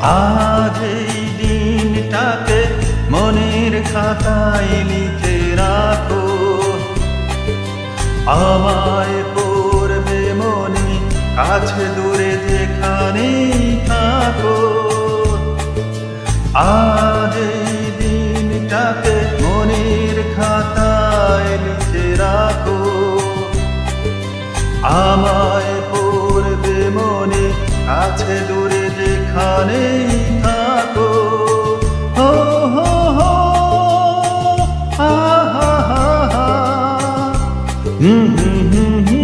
আজ এই দিনটাকে মনের খাতায় লিখে রাখো, আমায় পড়বে মনে কাছে দূরে যেখানেই থাকো। আজ এই দিনটাকে মনের খাতায় লিখে রাখো, আমায় পড়বে মনে কাছে দূরে যেখানেই থাকো। হো হো হো হা হা হা হা হুম হুম হুম হুম।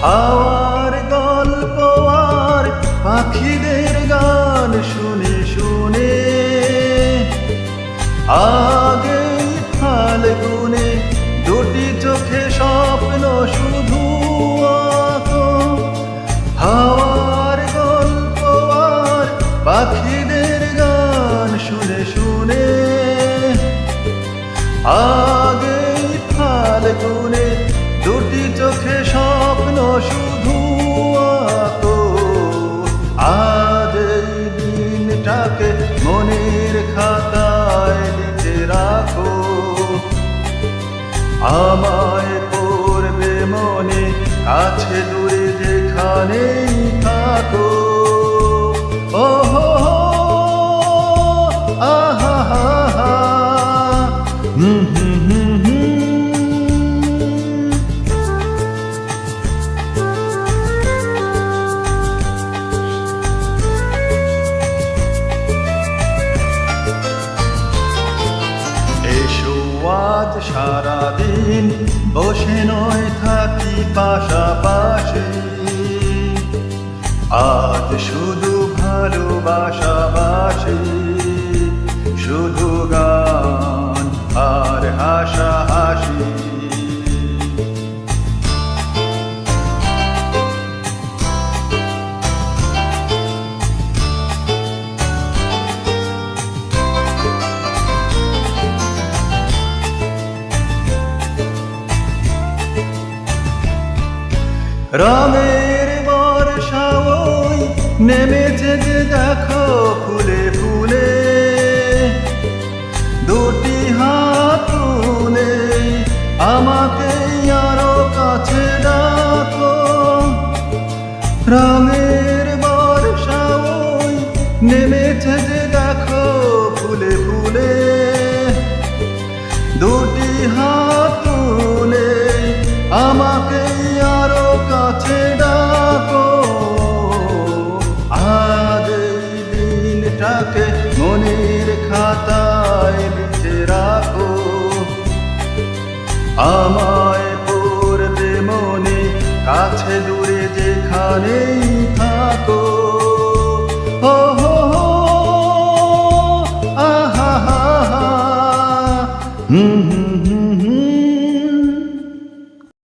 হাওয়ার গল্প আর পাখিদের গান শুনে শুনে আগে ফাল্গুনে দুটি চোখে স্বপ্ন শুধু আঁকো। হাওয়ার গল্প আর পাখিদের গান শুনে শুনে আগে ফাল্গুনে দুটি চোখে স্বপ্ন শুধু আঁকো। আজ এই দিনটাকে মনের খাতায় লিখে রাখো, আমায় পড়বে মনে কাছে দূরে যেখানেই থাকো। ও হো হো আহা হা হা হুম হুম হুম হুম। আজ সারাদিন বসে নয় থাকি পাশাপাশি, আজ শুধু ভালোবাসাবাসি, শুধু গান আর হাসাহাসি। রঙের বর্ষা ওই নেমেছে যে দেখো ফুলে ফুলে, দুটি হাত তুলে আমাকে আরো কাছে ডাকো। রঙের বর্ষা ওই নেমেছে যে দেখো ফুলে ফুলে, দুটি হাত তুলে আমাকে আরো কাছে ডাকো। আজ এই দিনটাকে মনের খাতায় লিখে রাখো, আমায় পড়বে মনে কাছে দূরে যেখানেই থাকো। হো হো হো আহা হা হা হুম হুম।